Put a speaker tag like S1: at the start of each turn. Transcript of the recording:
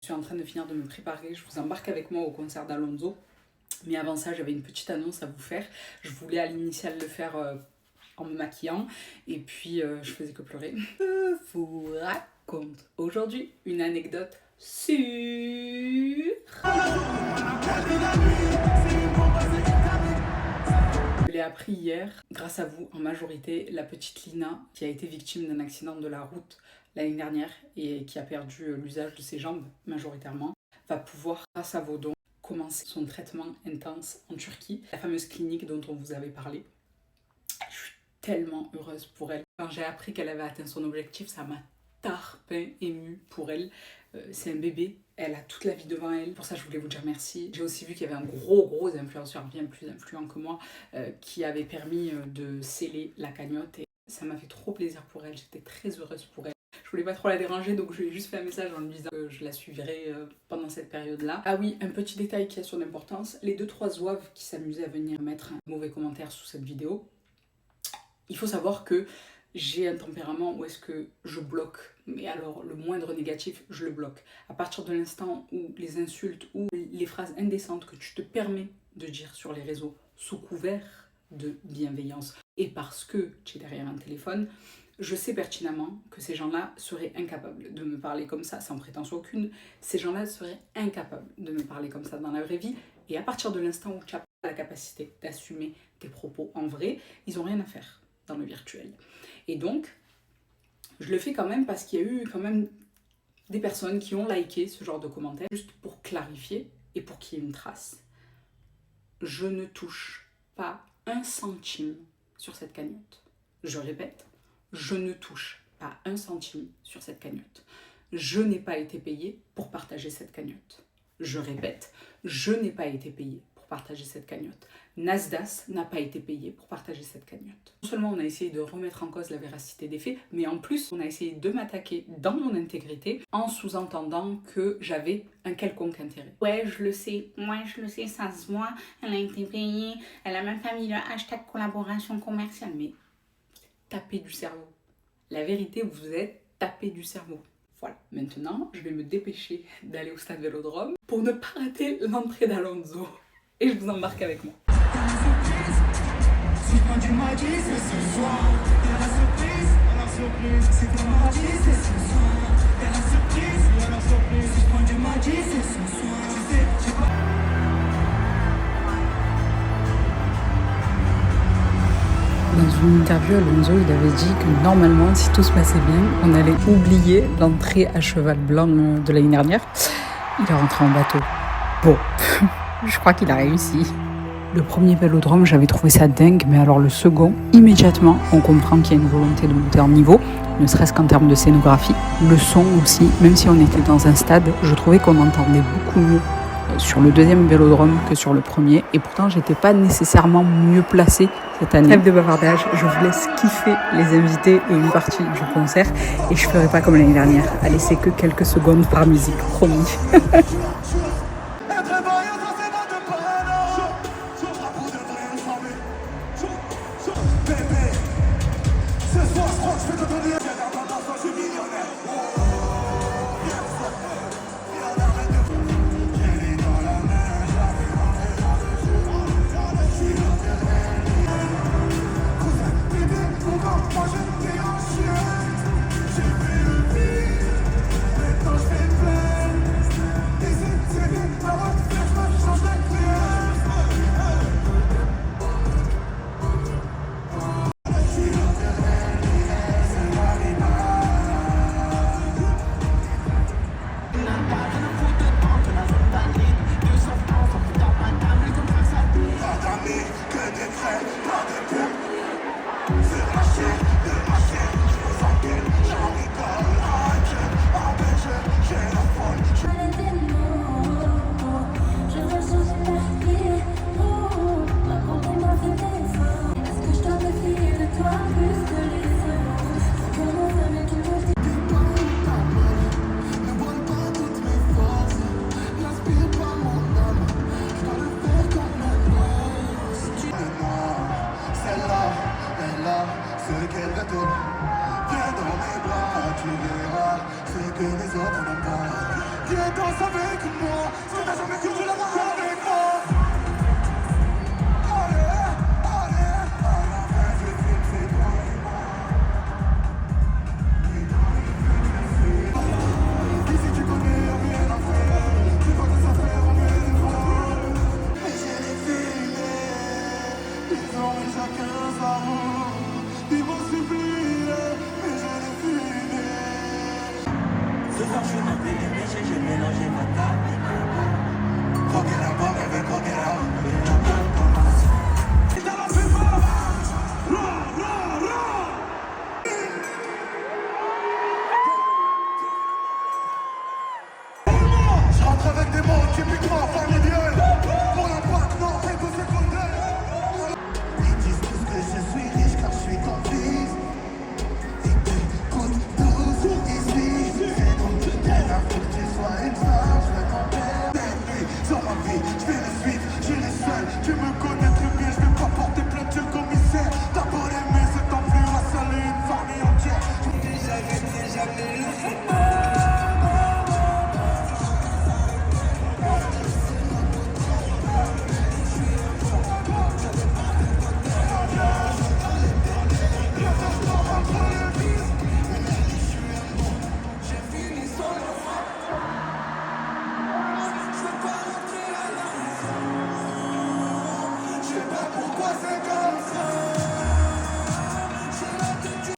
S1: Je suis en train de finir de me préparer, je vous embarque avec moi au concert d'Alonso. Mais avant ça, j'avais une petite annonce à vous faire. Je voulais à l'initiale le faire en me maquillant. Et puis, je faisais que pleurer. Je vous raconte aujourd'hui une anecdote sur... Je l'ai appris hier, grâce à vous, en majorité, la petite Lina, qui a été victime d'un accident de la route l'année dernière et qui a perdu l'usage de ses jambes, majoritairement, va pouvoir, grâce à vos dons, commencer son traitement intense en Turquie, la fameuse clinique dont on vous avait parlé. Je suis tellement heureuse pour elle. Quand j'ai appris qu'elle avait atteint son objectif, ça m'a tarpin émue pour elle. C'est un bébé, elle a toute la vie devant elle. Pour ça, je voulais vous dire merci. J'ai aussi vu qu'il y avait un gros influenceur, bien plus influent que moi, qui avait permis de sceller la cagnotte. Et ça m'a fait trop plaisir pour elle, j'étais très heureuse pour elle. Je voulais pas trop la déranger, donc je lui ai juste fait un message en lui disant que je la suivrai pendant cette période-là. Ah oui, un petit détail qui a son importance, les 2-3 zouaves qui s'amusaient à venir mettre un mauvais commentaire sous cette vidéo, il faut savoir que j'ai un tempérament où est-ce que je bloque, mais alors le moindre négatif, je le bloque. À partir de l'instant où les insultes ou les phrases indécentes que tu te permets de dire sur les réseaux sous couvert de bienveillance et parce que tu es derrière un téléphone, je sais pertinemment que ces gens-là seraient incapables de me parler comme ça, sans prétention aucune. Ces gens-là seraient incapables de me parler comme ça dans la vraie vie. Et à partir de l'instant où tu as la capacité d'assumer tes propos en vrai, ils n'ont rien à faire dans le virtuel. Et donc, je le fais quand même parce qu'il y a eu quand même des personnes qui ont liké ce genre de commentaires, juste pour clarifier et pour qu'il y ait une trace. Je ne touche pas un centime sur cette cagnotte. Je répète, je ne touche pas un centime sur cette cagnotte. Je n'ai pas été payée pour partager cette cagnotte. Je répète, je n'ai pas été payée pour partager cette cagnotte. Nasdaq n'a pas été payé pour partager cette cagnotte. Non seulement on a essayé de remettre en cause la véracité des faits, mais en plus on a essayé de m'attaquer dans mon intégrité en sous-entendant que j'avais un quelconque intérêt. Ouais, je le sais, moi je le sais, ça se voit, elle a été payée, elle a même pas mis le hashtag collaboration commerciale, mais tapé du cerveau. La vérité, vous êtes tapé du cerveau. Voilà, maintenant, je vais me dépêcher d'aller au stade Vélodrome pour ne pas rater l'entrée d'Alonso. Et je vous embarque avec moi. Dans une interview, Alonso, il avait dit que normalement, si tout se passait bien, on allait oublier l'entrée à cheval blanc de l'année dernière. Il est rentré en bateau. Bon, je crois qu'il a réussi. Le premier vélodrome, j'avais trouvé ça dingue, mais alors le second, immédiatement, on comprend qu'il y a une volonté de monter en niveau, ne serait-ce qu'en termes de scénographie. Le son aussi, même si on était dans un stade, je trouvais qu'on entendait beaucoup mieux sur le deuxième vélodrome que sur le premier, et pourtant j'étais pas nécessairement mieux placée cette année. Trêve de bavardage, je vous laisse kiffer les invités et une partie du concert, et je ferai pas comme l'année dernière, à laisser que quelques secondes par musique, promis.
S2: danses avec moi. Si t'as jamais cru, tu la vois avec moi. Allez, allez, allez, c'est toi et moi. Ici tu connais, y'a rien à faire. Tu vois que ça fait on met les voiles. Mais j'ai les filets, ils ont mis chacun sa roue. Ils m'ont supplié, mais j'ai les filets. Ce soir je suis un peu éméché, j'ai mélangé ma table et ma boue. Croquer la pomme avec croquer la pomme. Et dans la FIFA, je rentre avec des mots typiquement